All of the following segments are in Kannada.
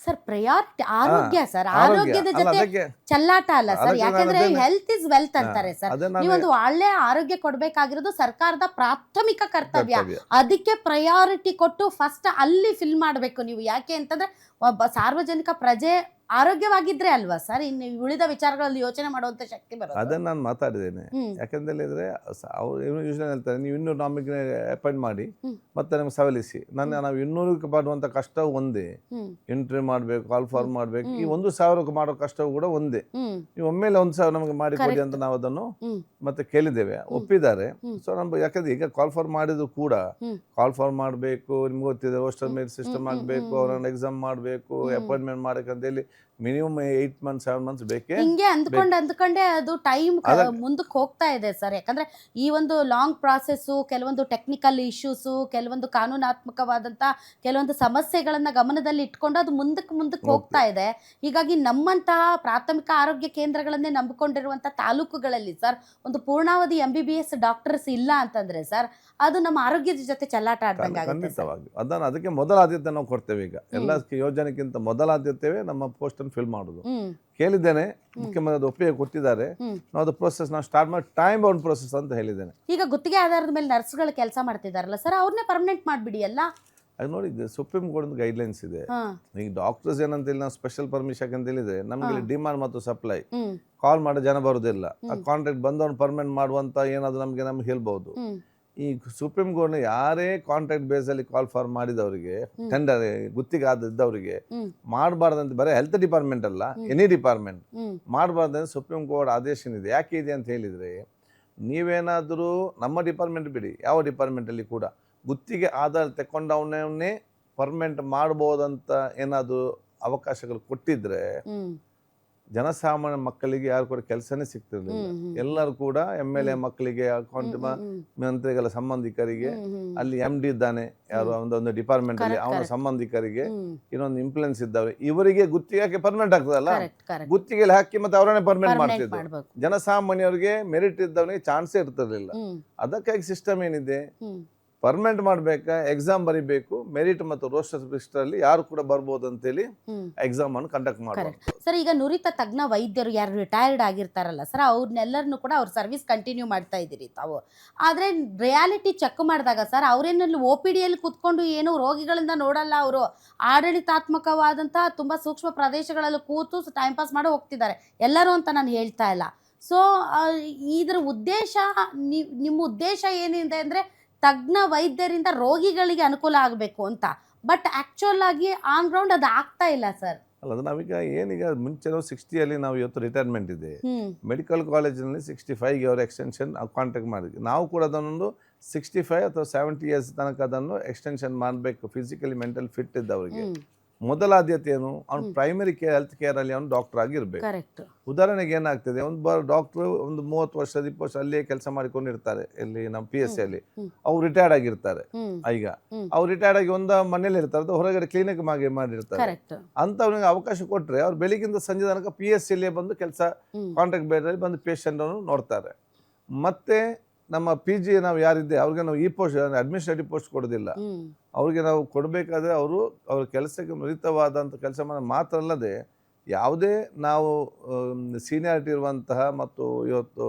ಸರ್ ಪ್ರಯಾರಿಟಿ ಆರೋಗ್ಯ ಸರ್, ಆರೋಗ್ಯ ಆರೋಗ್ಯದ ಅಲ್ಲ, ಜೊತೆ ಅದಕ್ಕೆ ಚೆಲ್ಲಾಟ ಅಲ್ಲ ಸರ್. ಅದಕ್ಕೆ ನಾನು ಯಾಕಂದ್ರೆ ಅದನ್ನೇ ಹೆಲ್ತ್ ಇಸ್ ವೆಲ್ತ್ ಅಂತಾರೆ ಸರ್. ಅದನ್ನ ನೀವೊಂದು ಒಳ್ಳೆ ಆರೋಗ್ಯ ಕೊಡ್ಬೇಕಾಗಿರೋದು ಸರ್ಕಾರದ ಪ್ರಾಥಮಿಕ ಕರ್ತವ್ಯ. ಕರ್ತವ್ಯ. ಅದಕ್ಕೆ ಪ್ರಯಾರಿಟಿ ಕೊಟ್ಟು ಫಸ್ಟ್ ಅಲ್ಲಿ ಫಿಲ್ ಮಾಡಬೇಕು ನೀವು. ಯಾಕೆ ಅಂತಂದ್ರೆ ಒಬ್ಬ ಸಾರ್ವಜನಿಕ ಪ್ರಜೆ ಆರೋಗ್ಯವಾಗಿದ್ರೆ ಅಲ್ವಾ ಸರ್ ಇನ್ನು ಉಳಿದ ವಿಚಾರಗಳಲ್ಲಿ ಯೋಚನೆ ಮಾಡುವಂತ ಶಕ್ತಿ ಬರೋದು. ಅದನ್ನ ನಾನು ಮಾತಾಡಿದ್ದೇನೆ. ಯಾಕಂತ ಹೇಳಿದ್ರೆ ಅವ್ರು ಯೂಶಲಿ ಹೇಳ್ತಾರೆ, ನೀವು ಇನ್ನೂರು ನಮಗೆ ಅಪಾಯಿಂಟ್ ಮಾಡಿ ಮತ್ತೆ ನಮ್ಗೆ ಸವಲಿಸಿ. ನಾವು 200ಕ್ಕೆ ಮಾಡುವಂಥ ಕಷ್ಟ ಒಂದೇ, ಎಂಟ್ರಿ ಮಾಡಬೇಕು, ಕಾಲ್ ಫಾರ್ಮ್ ಮಾಡಬೇಕು. ಈ 1,000ಕ್ಕೆ ಮಾಡೋ ಕಷ್ಟವೂ ಕೂಡ ಒಂದೇ. ನೀವು ಒಮ್ಮೆಲೆ 1,000 ನಮಗೆ ಮಾಡಿಕೊಡಿ ಅಂತ ನಾವು ಅದನ್ನು ಮತ್ತೆ ಕೇಳಿದ್ದೇವೆ, ಒಪ್ಪಿದ್ದಾರೆ. ಸೊ ನಮ್ಗೆ ಯಾಕಂದ್ರೆ ಈಗ ಕಾಲ್ ಫಾರ್ಮ್ ಮಾಡಿದ್ರು ಕೂಡ ಕಾಲ್ ಫಾರ್ಮ್ ಮಾಡಬೇಕು, ನಿಮ್ಗೆ ಗೊತ್ತಿದೆ ರೋಸ್ಟರ್ ಮೇಲ್ ಸಿಸ್ಟಮ್ ಆಗಬೇಕು, ಅವ್ರನ್ನ ಎಕ್ಸಾಮ್ ಮಾಡಬೇಕು, ಅಪಾಯಿಂಟ್ಮೆಂಟ್ ಮಾಡಬೇಕಂತ ಹೇಳಿ ಮಿನಿಮಮ್ 8 months 7 months ಬೇಕೇ. ಹಿಂಗೆ ಅಂದ್ಕೊಂಡೆ ಅದು ಟೈಮ್ ಮುಂದಕ್ಕೆ ಹೋಗ್ತಾ ಇದೆ ಸರ್. ಯಾಕಂದ್ರೆ ಈ ಒಂದು ಲಾಂಗ್ ಪ್ರಾಸೆಸ್ಸು, ಕೆಲವೊಂದು ಟೆಕ್ನಿಕಲ್ ಇಶ್ಯೂಸು, ಕೆಲವೊಂದು ಕಾನೂನಾತ್ಮಕವಾದಂಥ ಕೆಲವೊಂದು ಸಮಸ್ಯೆಗಳನ್ನ ಗಮನದಲ್ಲಿ ಇಟ್ಕೊಂಡು ಅದು ಮುಂದಕ್ಕೆ ಹೋಗ್ತಾ ಇದೆ. ಹೀಗಾಗಿ ನಮ್ಮಂತಹ ಪ್ರಾಥಮಿಕ ಆರೋಗ್ಯ ಕೇಂದ್ರಗಳನ್ನೇ ನಂಬಿಕೊಂಡಿರುವಂಥ ತಾಲೂಕುಗಳಲ್ಲಿ ಸರ್ ಒಂದು ಪೂರ್ಣಾವಧಿ MBBS ಡಾಕ್ಟರ್ಸ್ ಇಲ್ಲ ಅಂತಂದ್ರೆ ಸರ್ ಅದು ನಮ್ಮ ಆರೋಗ್ಯದ ಜೊತೆ ಚೆಲ್ಲಾಟ ಆಡ್ದಂಗೆ ಆಗುತ್ತೆ. ಖಂಡಿತವಾಗಿ ಅದಕ್ಕೆ ಮೊದಲ ಆದ್ಯತೆ ನಾವು ಕೊಡ್ತೇವೆ. ಈಗ ಎಲ್ಲ ಯೋಜನೆಗಿಂತ ಮೊದಲ ಆದ್ಯತೆ ನಮ್ಮ ಪೋಸ್ಟ್ ಅನ್ನು ಫಿಲ್ ಮಾಡೋದು. ಕೇಳಿದ್ದೇನೆ, ಮುಖ್ಯಮಂತ್ರಿ ಒಪ್ಪಿಗೆ ಕೊಟ್ಟಿದ್ದಾರೆ. ನಾವು ಅದು ಪ್ರೋಸೆಸ್ ನಾವು ಸ್ಟಾರ್ಟ್ ಮಾಡಿ ಟೈಮ್ ಬೌಂಡ್ ಪ್ರೋಸೆಸ್ ಅಂತ ಹೇಳಿದ್ದೇನೆ. ಈಗ ಗುತ್ತಿಗೆ ಆಧಾರದ ಮೇಲೆ ನರ್ಸ್ಗಳು ಕೆಲಸ ಮಾಡ್ತಿದಾರಲ್ಲ ಸರ್, ಅವ್ರನ್ನೇ ಪರ್ಮನೆಂಟ್ ಮಾಡಿಬಿಡಿ ಎಲ್ಲ. ಅದು ನೋಡಿ, ಸುಪ್ರೀಂ ಕೋರ್ಟ್ ಗೈಡ್ಲೈನ್ಸ್ ಇದೆ. ಈಗ ಡಾಕ್ಟರ್ಸ್ ಏನಂತ ಹೇಳಿ ನಾವು ಸ್ಪೆಷಲ್ ಪರ್ಮಿಷನ್ ಅಂತ ಹೇಳಿದ್ರೆ ನಮಗೆ ಡಿಮಾಂಡ್ ಮತ್ತು ಸಪ್ಲೈ ಕಾಲ್ ಮಾಡೋ ಜನ ಬರೋದಿಲ್ಲ. ಆ ಕಾಂಟ್ರಾಕ್ಟ್ ಬಂದವ್ರನ್ನ ಪರ್ಮನೆಂಟ್ ಮಾಡುವಂತ ಏನಾದ್ರು ನಮ್ಗೆ ಹೇಳ್ಬಹುದು. ಈ ಸುಪ್ರೀಂ ಕೋರ್ಟ್ ಯಾರೇ ಕಾಂಟ್ರಾಕ್ಟ್ ಬೇಸ್ ಅಲ್ಲಿ ಕಾಲ್ ಫಾರ್ಮ್ ಮಾಡಿದವರಿಗೆ, ಟೆಂಡರ್ ಗುತ್ತಿಗೆ ಆದವರಿಗೆ ಮಾಡಬಾರ್ದಂತ, ಬರೀ ಹೆಲ್ತ್ ಡಿಪಾರ್ಟ್ಮೆಂಟ್ ಅಲ್ಲ, ಎನಿ ಡಿಪಾರ್ಟ್ಮೆಂಟ್ ಮಾಡಬಾರ್ದಂತ ಸುಪ್ರೀಂ ಕೋರ್ಟ್ ಆದೇಶ ಇದೆ. ಯಾಕೆ ಇದೆ ಅಂತ ಹೇಳಿದ್ರೆ, ನೀವೇನಾದರೂ ನಮ್ಮ ಡಿಪಾರ್ಟ್ಮೆಂಟ್ ಬಿಡಿ, ಯಾವ ಡಿಪಾರ್ಟ್ಮೆಂಟಲ್ಲಿ ಕೂಡ ಗುತ್ತಿಗೆ ಆಧಾರ ತಗೊಂಡವನ್ನೇ ಪರ್ಮನೆಂಟ್ ಮಾಡ್ಬೋದಂತ ಏನಾದರೂ ಅವಕಾಶಗಳು ಕೊಟ್ಟಿದ್ರೆ ಜನಸಾಮಾನ್ಯ ಮಕ್ಕಳಿಗೆ ಯಾರು ಕೂಡ ಕೆಲಸನೇ ಸಿಗ್ತಿರ್ಲಿಲ್ಲ. ಎಲ್ಲರೂ ಕೂಡ MLA ಮಕ್ಕಳಿಗೆ, ಅಕೌಂಟ್ ಮಂತ್ರಿಗಳ ಸಂಬಂಧಿಕರಿಗೆ, ಅಲ್ಲಿ MD ಇದ್ದಾನೆ ಯಾರು ಒಂದು ಡಿಪಾರ್ಟ್ಮೆಂಟ್ ಅಲ್ಲಿ, ಅವನ ಸಂಬಂಧಿಕರಿಗೆ, ಇನ್ನೊಂದು ಇನ್ಫ್ಲುಯೆನ್ಸ್ ಇದ್ದಾವೆ, ಇವರಿಗೆ ಗುತ್ತಿಗೆ ಪರ್ಮನೆಂಟ್ ಆಗ್ತದಲ್ಲ, ಗುತ್ತಿಗೆಯಲ್ಲಿ ಹಾಕಿ ಮತ್ತೆ ಅವರನ್ನೇ ಪರ್ಮನೆಂಟ್ ಮಾಡ್ತಿದ್ರು. ಜನಸಾಮಾನ್ಯರಿಗೆ ಮೆರಿಟ್ ಇದ್ದವನಿಗೆ ಚಾನ್ಸೇ ಇರ್ತಿರ್ಲಿಲ್ಲ. ಅದಕ್ಕಾಗಿ ಸಿಸ್ಟಮ್ ಏನಿದೆ, ಪರ್ಮನೆಂಟ್ ಮಾಡಬೇಕಾ, ಎಕ್ಸಾಮ್ ಬರೀಬೇಕು, ಮೆರಿಟ್ ಮತ್ತು ರೋಸ್ಟರ್ ಲಿಸ್ಟ್ ಅಲ್ಲಿ ಯಾರು ಕೂಡ ಬರ್ಬೋದು ಅಂತೇಳಿ ಎಕ್ಸಾಮ್ ಅನ್ನು ಕಂಡಕ್ಟ್ ಮಾಡಬೇಕು. ಸರ್ ಈಗ ನುರಿತ ತಜ್ಞ ವೈದ್ಯರು ಯಾರು ರಿಟೈರ್ಡ್ ಆಗಿರ್ತಾರಲ್ಲ ಸರ್, ಅವ್ರನ್ನೆಲ್ಲರನ್ನು ಕೂಡ ಅವ್ರ ಸರ್ವಿಸ್ ಕಂಟಿನ್ಯೂ ಮಾಡ್ತಾ ಇದ್ದೀರಿ ತಾವು. ಆದರೆ ರಿಯಾಲಿಟಿ ಚೆಕ್ ಮಾಡಿದಾಗ ಸರ್ ಅವರೇನಲ್ಲಿ OPD ಯಲ್ಲಿ ಕೂತ್ಕೊಂಡು ಏನು ರೋಗಿಗಳಿಂದ ನೋಡಲ್ಲ, ಅವರು ಆಡಳಿತಾತ್ಮಕವಾದಂಥ ತುಂಬ ಸೂಕ್ಷ್ಮ ಪ್ರದೇಶಗಳಲ್ಲಿ ಕೂತು ಟೈಮ್ ಪಾಸ್ ಮಾಡಿ ಹೋಗ್ತಿದ್ದಾರೆ ಎಲ್ಲರೂ ಅಂತ ನಾನು ಹೇಳ್ತಾ ಇಲ್ಲ. ಸೊ ಇದರ ಉದ್ದೇಶ, ನಿಮ್ಮ ಉದ್ದೇಶ ಏನಿದೆ ಅಂದರೆ ತಜ್ಞ ವೈದ್ಯರಿಂದ ರೋಗಿಗಳಿಗೆ ಅನುಕೂಲ ಆಗಬೇಕು ಅಂತ. ಬಟ್ ಆಕ್ಚುಯಲ್ ಆಗಿ ಆನ್ ಗ್ರೌಂಡ್ ಅದು ಆಗ್ತಾ ಇಲ್ಲ ಸರ್. ಅಲ್ಲ, ಅದು ನಾವೀಗ ಏನೀಗ ಮುಂಚೆ 60ಯಲ್ಲಿ ನಾವು ಇವತ್ತು ರಿಟೈರ್ಮೆಂಟ್ ಇದೆ, ಮೆಡಿಕಲ್ ಕಾಲೇಜಿನಲ್ಲಿ 65ಗೆ ಅವರು ಎಕ್ಸ್ಟೆನ್ಷನ್ ಕಾಂಟ್ಯಾಕ್ಟ್ ಮಾಡಿದ್ವಿ. ನಾವು ಕೂಡ ಅದನ್ನೊಂದು 65 ಅಥವಾ 70 years ತನಕ ಅದನ್ನು ಎಕ್ಸ್ಟೆನ್ಷನ್ ಮಾಡಬೇಕು. ಫಿಸಿಕಲಿ ಮೆಂಟಲ್ ಫಿಟ್ ಇದ್ದವರಿಗೆ ಮೊದಲ ಆದ್ಯತೆ ಏನು, ಅವ್ನು ಪ್ರೈಮರಿ ಹೆಲ್ತ್ ಕೇರ್ ಅಲ್ಲಿ ಅವನು ಡಾಕ್ಟರ್ ಆಗಿರ್ಬೇಕು. ಉದಾಹರಣೆಗೆ ಏನಾಗ್ತದೆ, ಒಂದು ಡಾಕ್ಟರ್ ಒಂದು 30 ವರ್ಷ 20 ವರ್ಷ ಅಲ್ಲಿಯೇ ಕೆಲಸ ಮಾಡಿಕೊಂಡಿರ್ತಾರೆ, ಇಲ್ಲಿ ನಮ್ಮ PSC ಅಲ್ಲಿ. ಅವ್ರು ರಿಟೈರ್ಡ್ ಆಗಿರ್ತಾರೆ. ಈಗ ಅವ್ರು ರಿಟೈರ್ಡ್ ಆಗಿ ಒಂದು ಮನೇಲಿ ಇರ್ತಾರೆ, ಹೊರಗಡೆ ಕ್ಲಿನಿಕ್ ಮಾಡಿರ್ತಾರೆ. ಅಂತವ್ರಿಗೆ ಅವಕಾಶ ಕೊಟ್ರೆ ಅವ್ರು ಬೆಳಿಗ್ಗಿಂದ ಸಂಜೆ ತನಕ PSC ಅಲ್ಲಿಯೇ ಬಂದು ಕೆಲಸ ಕಾಂಟ್ರಾಕ್ಟ್ ಬೇಸಲ್ಲಿ ಬಂದು ಪೇಷಂಟ್ ಅನ್ನು ನೋಡ್ತಾರೆ. ಮತ್ತೆ ನಮ್ಮ PG ನಾವು ಯಾರಿದ್ದೆ ಅವ್ರಿಗೆ ನಾವು ಈ ಪೋಸ್ಟ್ ಅಡ್ಮಿನಿಸ್ಟ್ರೇಟಿವ್ ಪೋಸ್ಟ್ ಕೊಡೋದಿಲ್ಲ. ಅವ್ರಿಗೆ ನಾವು ಕೊಡಬೇಕಾದ್ರೆ ಅವ್ರ ಕೆಲಸಕ್ಕೆ ನುರಿತವಾದಂಥ ಕೆಲಸ ಮಾತ್ರ ಅಲ್ಲದೆ, ಯಾವುದೇ ನಾವು ಸೀನಿಯಾರಿಟಿ ಇರುವಂತಹ ಮತ್ತು ಇವತ್ತು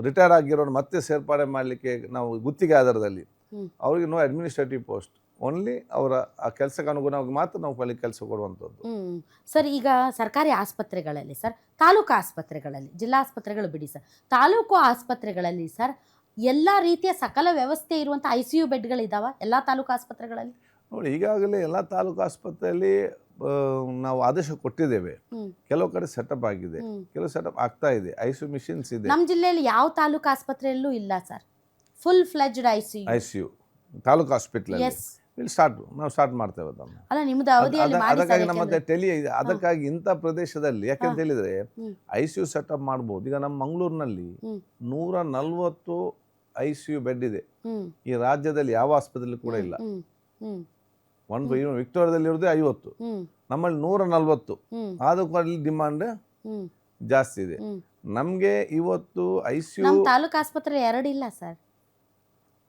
ರಿಟೈರ್ ಆಗಿರೋರು ಮತ್ತೆ ಸೇರ್ಪಡೆ ಮಾಡಲಿಕ್ಕೆ ನಾವು ಗುತ್ತಿಗೆ ಆಧಾರದಲ್ಲಿ ಅವ್ರಿಗೆ ನೋ ಅಡ್ಮಿನಿಸ್ಟ್ರೇಟಿವ್ ಪೋಸ್ಟ್, ಓನ್ಲಿ ಅವರ ಆ ಕೆಲಸಕ್ಕೆ ಅನುಗುಣವಾಗಿ ಮಾತ್ರ ನಾವು ಅಲ್ಲಿ ಕೆಲಸ ಕೊಡುವಂಥದ್ದು. ಸರ್ ಈಗ ಸರ್ಕಾರಿ ಆಸ್ಪತ್ರೆಗಳಲ್ಲಿ ಸರ್, ತಾಲೂಕು ಆಸ್ಪತ್ರೆಗಳಲ್ಲಿ, ಜಿಲ್ಲಾ ಆಸ್ಪತ್ರೆಗಳು ಬಿಡಿ ಸರ್, ತಾಲೂಕು ಆಸ್ಪತ್ರೆಗಳಲ್ಲಿ ಸರ್ ಎಲ್ಲ ರೀತಿಯ ಸಕಲ ವ್ಯವಸ್ಥೆ ಇರುವಂಥ ICU ಬೆಡ್ಗಳಿದಾವ ಎಲ್ಲ ತಾಲೂಕು ಆಸ್ಪತ್ರೆಗಳಲ್ಲಿ? ನೋಡಿ, ಈಗಾಗಲೇ ಎಲ್ಲ ತಾಲೂಕು ಆಸ್ಪತ್ರೆಯಲ್ಲಿ ನಾವು ಆದೇಶ ಕೊಟ್ಟಿದ್ದೇವೆ. ಕೆಲವು ಕಡೆ ಸೆಟಪ್ ಆಗಿದೆ, ಕೆಲವು ಸೆಟಪ್ ಆಗ್ತಾ ಇದೆ, ICU ಮಿಷಿನ್ಸ್ ಇದೆ. ನಮ್ಮ ಜಿಲ್ಲೆಯಲ್ಲಿ ಯಾವ ತಾಲೂಕು ಆಸ್ಪತ್ರೆಯಲ್ಲೂ ಇಲ್ಲ sir full fledged ICU taluk hospital ಇಲ್ಲಿ ನಾವು ಸ್ಟಾರ್ಟ್ ಮಾಡ್ತೇವೆ ಅದನ್ನು. ಅದಕ್ಕಾಗಿ ನಮ್ಮ ಟೆಲಿ ಅದಕ್ಕಾಗಿ ಇಂಥ ಪ್ರದೇಶದಲ್ಲಿ ಯಾಕೆಂತ ಹೇಳಿದ್ರೆ ICU ಸೆಟಪ್ ಮಾಡ್ಬೋದು. ಈಗ ನಮ್ಮ ಮಂಗಳೂರಿನಲ್ಲಿ 140 ICU ಬೆಡ್ ಇದೆ. ಈ ರಾಜ್ಯದಲ್ಲಿ ಯಾವ ಆಸ್ಪತ್ರೆಯಲ್ಲಿ ಕೂಡ ಇಲ್ಲ. ವಿಕ್ಟೋರಿಯಾದಲ್ಲಿ ಇರೋದೇ 50, ನಮ್ಮಲ್ಲಿ 140. ಅದಕ್ಕೂ ಅಲ್ಲಿ ಡಿಮಾಂಡ್ ಜಾಸ್ತಿ ಇದೆ. ನಮ್ಗೆ ಇವತ್ತು ICU ತಾಲೂಕು ಆಸ್ಪತ್ರೆ 2 ಇಲ್ಲ ಸರ್.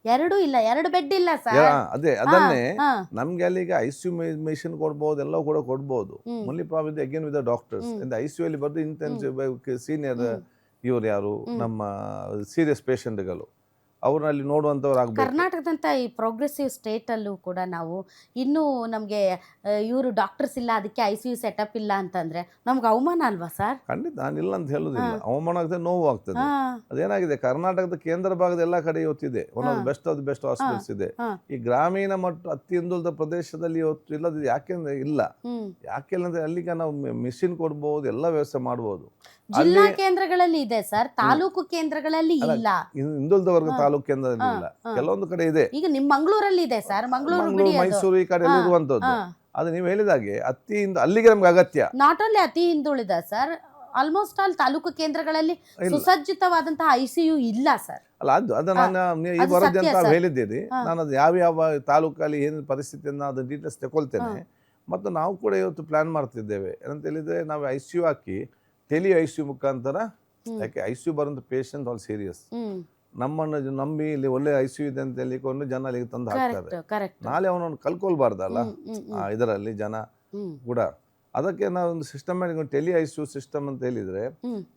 ಎರಡು ಇಲ್ಲ, 2 ಬೆಡ್ ಇಲ್ಲ ಸರ್. ಅದೇ ಅದನ್ನೇ ಹಾ. ನಮ್ಗೆ ಅಲ್ಲಿ ಈಗ ICU ಮೆಷಿನ್ ಕೊಡ್ಬೋದು, ಎಲ್ಲ ಕೂಡ ಕೊಡ್ಬೋದು. Only problem again with the doctors. ICU ಅಲ್ಲಿ ಬರ್ದು ಇಂಟೆನ್ಸಿವ್ ಸೀನಿಯರ್ ಇವ್ರು ಯಾರು ನಮ್ಮ ಸೀರಿಯಸ್ ಪೇಷಂಟ್ಗಳು ಅವ್ರನ್ನಲ್ಲಿ ನೋಡುವಂಥವ್ರು ಆಗ್ಬೇಕು. ಕರ್ನಾಟಕದಂಥ ಈ ಪ್ರೋಗ್ರೆಸಿವ್ ಸ್ಟೇಟಲ್ಲೂ ಕೂಡ ನಾವು ಇನ್ನೂ ನಮಗೆ ಇವರು ಡಾಕ್ಟರ್ಸ್ ಇಲ್ಲ, ಅದಕ್ಕೆ ICU ಸೆಟಪ್ ಇಲ್ಲ ಅಂತಂದರೆ ನಮ್ಗೆ ಅವಮಾನ ಅಲ್ವಾ ಸರ್? ಖಂಡಿತ, ನಾನಿಲ್ಲ ಅಂತ ಹೇಳೋದಿಲ್ಲ. ಅವಮಾನ ಆಗ್ತದೆ, ನೋವು ಆಗ್ತದೆ. ಅದೇನಾಗಿದೆ, ಕರ್ನಾಟಕದ ಕೇಂದ್ರ ಭಾಗದ ಎಲ್ಲ ಕಡೆ ಇವತ್ತಿದೆ, one of the best hospitals ಇದೆ. ಈ ಗ್ರಾಮೀಣ ಮತ್ತು ಅತಿ ಹಿಂದುಳಿದ ಪ್ರದೇಶದಲ್ಲಿ ಇವತ್ತು ಇಲ್ಲದ ಯಾಕೆಂದ್ರೆ ಇಲ್ಲ. ಯಾಕೆಲ್ಲ ಅಂದ್ರೆ ಅಲ್ಲಿಗೆ ನಾವು ಮಿಷಿನ್ ಕೊಡ್ಬೋದು, ಎಲ್ಲ ವ್ಯವಸ್ಥೆ ಮಾಡ್ಬೋದು. ಜಿಲ್ಲಾ ಕೇಂದ್ರಗಳಲ್ಲಿ ಇದೆ ಸರ್, ತಾಲೂಕು ಕೇಂದ್ರಗಳಲ್ಲಿ ಇಲ್ಲ. ಹಿಂದುಳಿದ ವರ್ಗ ತಾಲೂಕು ಕೇಂದ್ರದಲ್ಲಿ ಇಲ್ಲ, ಕೆಲವೊಂದು ಕಡೆ ಇದೆ. ಈಗ ನಿಮ್ ಮಂಗಳೂರಲ್ಲಿ ಇದೆ ಸರ್, ಮಂಗಳೂರು ಮೈಸೂರು ಈ ಕಡೆ ಇರುವಂತದ್ದು. ಅದು ನೀವು ಹೇಳಿದಾಗೆ ಅಲ್ಲಿಗೆ ನಮ್ಗೆ ಅಗತ್ಯ. ನಾಟ್ ಓನ್ಲಿ ಅತಿ ಹಿಂದುಳಿದ ಸರ್, ಆಲ್ಮೋಸ್ಟ್ ಆಲ್ ತಾಲೂಕು ಕೇಂದ್ರಗಳಲ್ಲಿ ಸುಸಜ್ಜಿತವಾದಂತಹ ICU ಇಲ್ಲ ಸರ್. ಅಲ್ಲ, ಅದು ನಾನು ಈ ವರದಿ ಅಂತ ಹೇಳಿದ್ದೀರಿ. ನಾನು ಅದು ಯಾವ ತಾಲೂಕಲ್ಲಿ ಏನು ಪರಿಸ್ಥಿತಿಯನ್ನು ಅದು ಡೀಟೇಲ್ಸ್ ತಗೊಳ್ತೇನೆ. ಮತ್ತು ನಾವು ಕೂಡ ಇವತ್ತು ಪ್ಲಾನ್ ಮಾಡ್ತಿದ್ದೇವೆ. ಏನಂತ ಹೇಳಿದ್ರೆ, ನಾವು ICU ಹಾಕಿ ICU ಮುಖಾಂತರ, ಯಾಕೆ ICU ಬರುವಂಥ ಪೇಷಂಟ್ ಆಲ್ ಸೀರಿಯಸ್, ನಮ್ಮನ್ನು ನಂಬಿ ಇಲ್ಲಿ ಒಳ್ಳೆ ICU ಇದೆ ಅಂತ ಹೇಳಿಕೊಂಡು ಜನ ಅಲ್ಲಿಗೆ ತಂದು ಹಾಕ್ತಾರೆ. ನಾಳೆ ಅವನನ್ನು ಕಲ್ಕೊಳ್ಬಾರ್ದಲ್ಲ ಇದರಲ್ಲಿ ಜನ ಕೂಡ. ಅದಕ್ಕೆ ನಾವು ಒಂದು ಸಿಸ್ಟಮ್ಯಾಟಿಕ್ ICU ಸಿಸ್ಟಮ್ ಅಂತ ಹೇಳಿದ್ರೆ,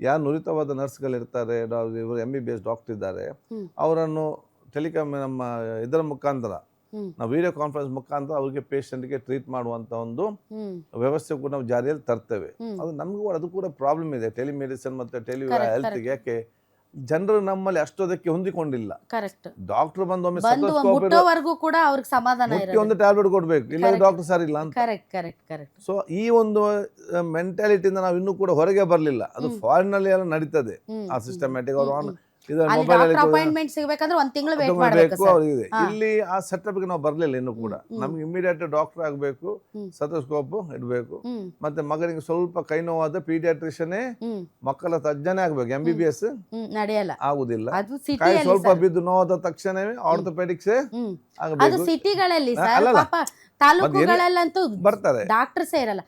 ಯಾರು ನುರಿತವಾದ ನರ್ಸ್ಗಳಿರ್ತಾರೆ, ಇವರು MBBS ಡಾಕ್ಟರ್ ಇದ್ದಾರೆ, ಅವರನ್ನು ನಮ್ಮ ಇದರ ಮುಖಾಂತರ, ನಾವು ವಿಡಿಯೋ ಕಾನ್ಫರೆನ್ಸ್ ಮುಖಾಂತರ ಅವ್ರಿಗೆ ಪೇಷಂಟ್ಗೆ ಟ್ರೀಟ್ ಮಾಡುವಂತ ಒಂದು ವ್ಯವಸ್ಥೆ ಕೂಡ ನಾವು ಜಾರಿಯಲ್ಲಿ ತರ್ತೇವೆ. ಅದು ನಮಗೂ ಅದು ಕೂಡ ಪ್ರಾಬ್ಲಮ್ ಇದೆ, ಟೆಲಿಮೆಡಿಸಿನ್ ಮತ್ತೆ ಹೆಲ್ತ್ಗೆ. ಯಾಕೆ ಜನರು ನಮ್ಮಲ್ಲಿ ಅಷ್ಟೊಂದಕ್ಕೆ ಹೊಂದಿಕೊಂಡಿಲ್ಲ. ಡಾಕ್ಟರ್ ಬಂದು ಒಮ್ಮೆ ಕೂಡ ಅವ್ರಿಗೆ ಸಮಾಧಾನ ಒಂದು ಟ್ಯಾಬ್ಲೆಟ್ ಕೊಡ್ಬೇಕು, ಇಲ್ಲ ಡಾಕ್ಟರ್ ಸರ್ ಇಲ್ಲ ಅಂತ. ಸೊ ಈ ಒಂದು ಮೆಂಟಾಲಿಟಿಯಿಂದ ನಾವು ಇನ್ನೂ ಕೂಡ ಹೊರಗೆ ಬರಲಿಲ್ಲ. ಅದು ಫಾರಿನ್ ನಲ್ಲಿ ಎಲ್ಲ ನಡೀತದೆ ಆ ಸಿಸ್ಟಮ್ಯಾಟಿಕ್. ಅವರು ಅಪಾಯಿಂಟ್ಮೆಂಟ್ ಸಿಗಬೇಕಂದ್ರೆ ಒಂದು ತಿಂಗಳು ವೇಟ್ ಮಾಡಬೇಕು. ಇಲ್ಲಿ ಆ ಸೆಟಪ್ ಗೆ ನಾವು ಬರ್ಲಿಲ್ಲ ಇನ್ನೂ ಕೂಡ. ನಮ್ಗೆ ಇಮಿಡಿಯೇಟ್ ಡಾಕ್ಟರ್ ಆಗ್ಬೇಕು, ಸೆಟೋಸ್ಕೋಪ್ ಇಡಬೇಕು, ಮತ್ತೆ ಮಗನಿಗೆ ಸ್ವಲ್ಪ ಕೈ ನೋವಾದ ಪೀಡಿಯಾಟ್ರಿಷಿಯನ್ ಮಕ್ಕಳ ತಜ್ಞನೇ ಆಗ್ಬೇಕು. MBBS ನಡೆಯಲ್ಲ, ಆಗುದಿಲ್ಲ. ಸ್ವಲ್ಪ ಬಿದ್ದು ನೋವಾದ ತಕ್ಷಣವೇ ಆರ್ಥೋಪೆಡಿಕ್ಸ್ ಸಿಟಿಗಳಲ್ಲಿ ತಾಲೂಕುಗಳಲ್ಲಂತೂ ಬರ್ತಾರೆ, ಡಾಕ್ಟರ್ಸೇ ಇರಲ್ಲ.